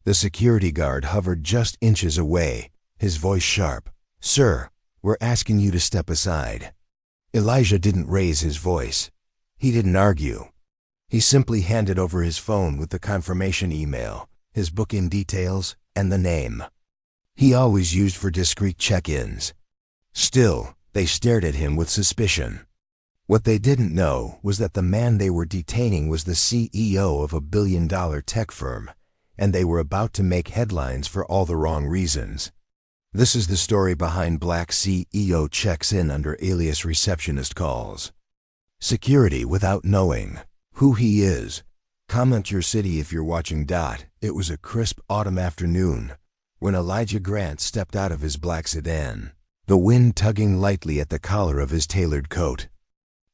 The security guard hovered just inches away, his voice sharp. "Sir, we're asking you to step aside." Elijah didn't raise his voice. He didn't argue. He simply handed over his phone with the confirmation email, his booking details, and the name he always used for discreet check-ins. Still, they stared at him with suspicion. What they didn't know was that the man they were detaining was the CEO of a billion-dollar tech firm, and they were about to make headlines for all the wrong reasons. This is the story behind Black CEO checks in under Alias Receptionist calls. Security without knowing who he is. Comment your city if you're watching. It was a crisp autumn afternoon when Elijah Grant stepped out of his black sedan, the wind tugging lightly at the collar of his tailored coat.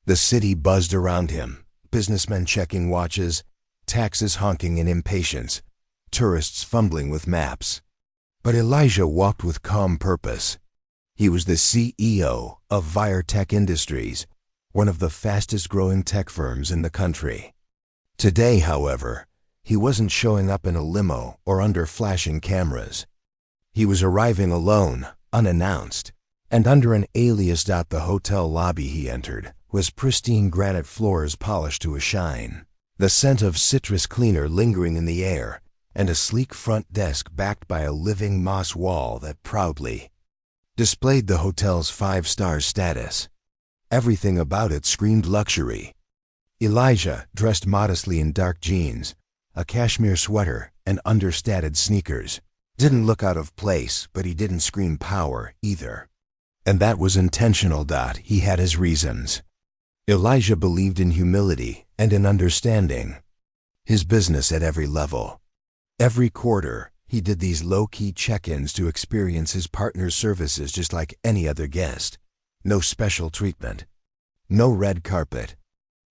The city buzzed around him, businessmen checking watches, taxis honking in impatience, tourists fumbling with maps. But Elijah walked with calm purpose. He was the CEO of Tech Industries, one of the fastest-growing tech firms in the country. Today, however, he wasn't showing up in a limo or under flashing cameras. He was arriving alone, unannounced, and under an alias. The hotel lobby he entered was pristine granite floors polished to a shine, the scent of citrus cleaner lingering in the air, and a sleek front desk backed by a living moss wall that proudly displayed the hotel's 5-star status. Everything about it screamed luxury. Elijah, dressed modestly in dark jeans, a cashmere sweater, and understated sneakers, didn't look out of place, but he didn't scream power either. And that was intentional. He had his reasons. Elijah believed in humility and in understanding his business at every level. Every quarter, he did these low-key check-ins to experience his partner's services just like any other guest. No special treatment. No red carpet.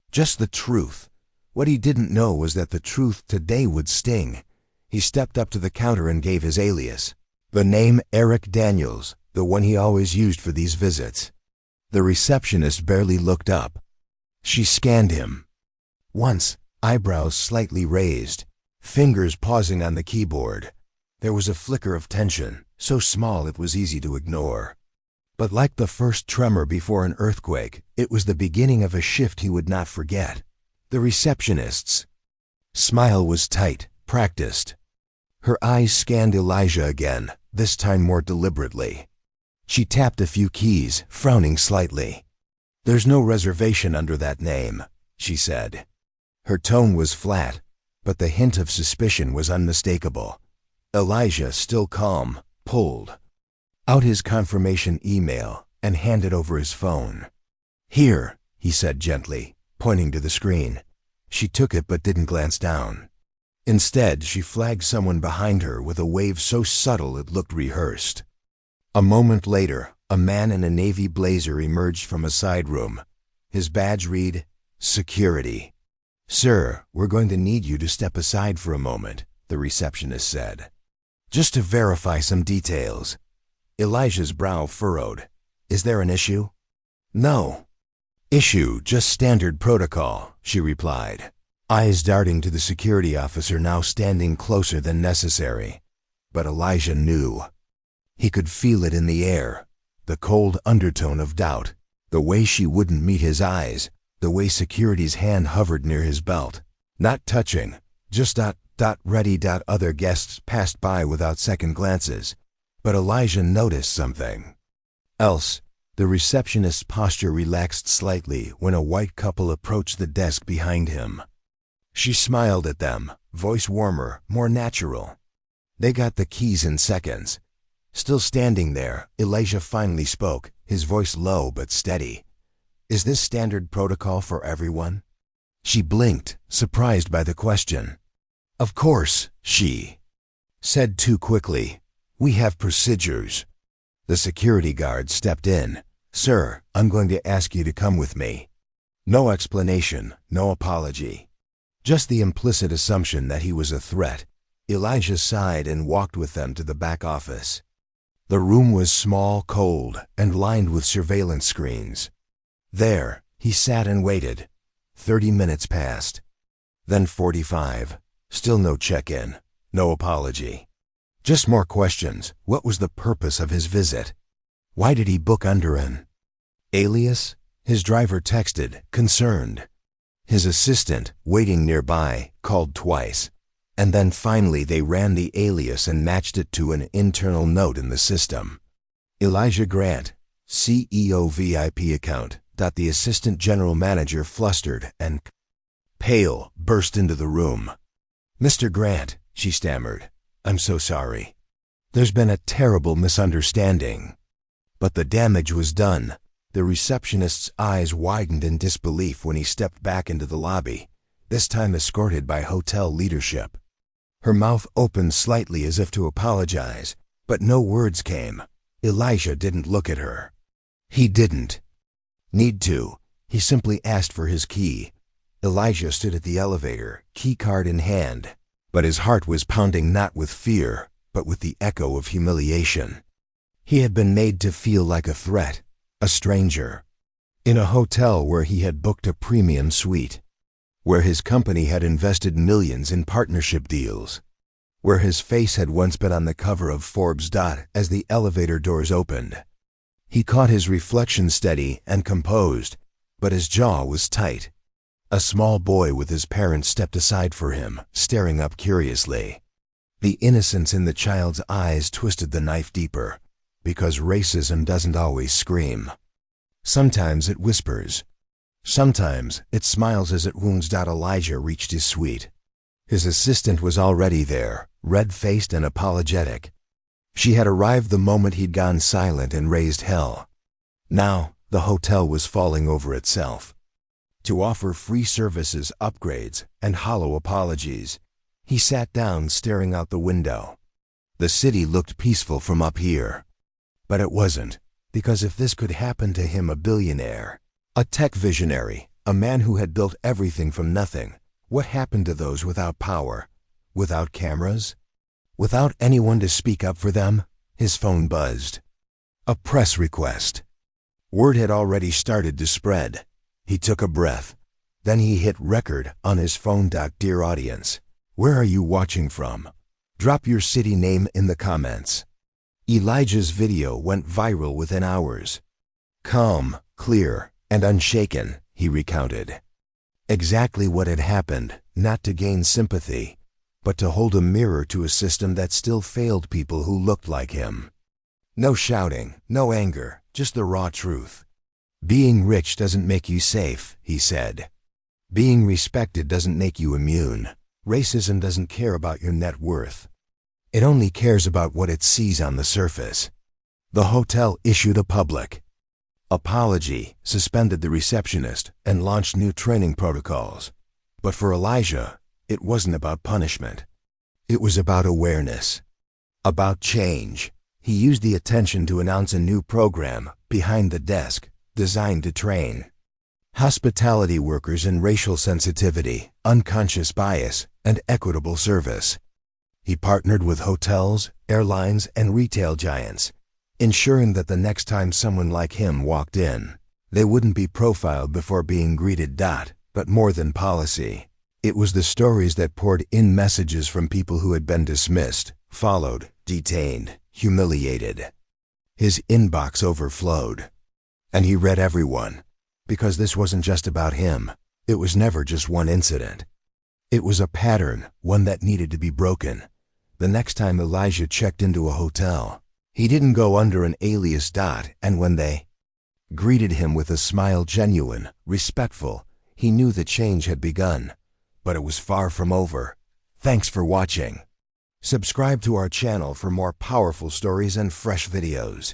Just the truth. What he didn't know was that the truth today would sting. He stepped up to the counter and gave his alias. The name Eric Daniels, the one he always used for these visits. The receptionist barely looked up. She scanned him. Once, eyebrows slightly raised, fingers pausing on the keyboard. There was a flicker of tension, so small it was easy to ignore. But like the first tremor before an earthquake, it was the beginning of a shift he would not forget. The receptionist's smile was tight, practiced. Her eyes scanned Elijah again, this time more deliberately. She tapped a few keys, frowning slightly. "There's no reservation under that name," she said. Her tone was flat, but the hint of suspicion was unmistakable. Elijah, still calm, pulled out his confirmation email and handed over his phone. "Here," he said gently, pointing to the screen. She took it but didn't glance down. Instead, she flagged someone behind her with a wave so subtle it looked rehearsed. A moment later, a man in a navy blazer emerged from a side room. His badge read, "Security." "Sir, we're going to need you to step aside for a moment," the receptionist said. "Just to verify some details." Elijah's brow furrowed. "Is there an issue?" "No issue, just standard protocol," she replied, eyes darting to the security officer now standing closer than necessary. But Elijah knew. He could feel it in the air, the cold undertone of doubt, the way she wouldn't meet his eyes, the way security's hand hovered near his belt. Not touching, just ready. Other guests passed by without second glances, but Elijah noticed something else. The receptionist's posture relaxed slightly when a white couple approached the desk behind him. She smiled at them, voice warmer, more natural. They got the keys in seconds. Still standing there, Elijah finally spoke, his voice low but steady. "Is this standard protocol for everyone?" She blinked, surprised by the question. "Of course," she said too quickly. "We have procedures." The security guard stepped in. "Sir, I'm going to ask you to come with me." No explanation, no apology. Just the implicit assumption that he was a threat. Elijah sighed and walked with them to the back office. The room was small, cold, and lined with surveillance screens. There, he sat and waited. 30 minutes passed. Then 45. Still no check-in. No apology. Just more questions. What was the purpose of his visit? Why did he book under an alias? His driver texted, concerned. His assistant, waiting nearby, called twice. And then finally they ran the alias and matched it to an internal note in the system. Elijah Grant, CEO VIP account. The assistant general manager, flustered and pale, burst into the room. "Mr. Grant," she stammered, "I'm so sorry. There's been a terrible misunderstanding." But the damage was done. The receptionist's eyes widened in disbelief when he stepped back into the lobby, this time escorted by hotel leadership. Her mouth opened slightly as if to apologize, but no words came. Elijah didn't look at her. He didn't need to. He simply asked for his key. Elijah stood at the elevator, key card in hand, but his heart was pounding not with fear, but with the echo of humiliation. He had been made to feel like a threat, a stranger, in a hotel where he had booked a premium suite, where his company had invested millions in partnership deals, where his face had once been on the cover of Forbes. As the elevator doors opened, he caught his reflection steady and composed, but his jaw was tight. A small boy with his parents stepped aside for him, staring up curiously. The innocence in the child's eyes twisted the knife deeper, because racism doesn't always scream. Sometimes it whispers. Sometimes it smiles as it wounds. Elijah reached his suite. His assistant was already there, red-faced and apologetic. She had arrived the moment he'd gone silent and raised hell. Now, the hotel was falling over itself. To offer free services, upgrades, and hollow apologies, he sat down staring out the window. The city looked peaceful from up here. But it wasn't, because if this could happen to him, a billionaire, a tech visionary, a man who had built everything from nothing, what happened to those without power, without cameras? Without anyone to speak up for them? His phone buzzed. A press request. Word had already started to spread. He took a breath. Then he hit record on his phone. "Dear audience, where are you watching from? Drop your city name in the comments." Elijah's video went viral within hours. Calm, clear, and unshaken, he recounted exactly what had happened, not to gain sympathy, but to hold a mirror to a system that still failed people who looked like him. No shouting, no anger, just the raw truth. "Being rich doesn't make you safe," he said. "Being respected doesn't make you immune. Racism doesn't care about your net worth. It only cares about what it sees on the surface." The hotel issued a public apology, suspended the receptionist, and launched new training protocols. But for Elijah, it wasn't about punishment. It was about awareness, about change. He used the attention to announce a new program, Behind the Desk, designed to train hospitality workers in racial sensitivity, unconscious bias, and equitable service. He partnered with hotels, airlines, and retail giants, ensuring that the next time someone like him walked in, they wouldn't be profiled before being greeted. But more than policy, it was the stories that poured in, messages from people who had been dismissed, followed, detained, humiliated. His inbox overflowed. And he read everyone, because this wasn't just about him. It was never just one incident. It was a pattern, one that needed to be broken. The next time Elijah checked into a hotel, he didn't go under an alias. And when they greeted him with a smile, genuine, respectful, he knew the change had begun. But it was far from over. Thanks for watching. Subscribe to our channel for more powerful stories and fresh videos.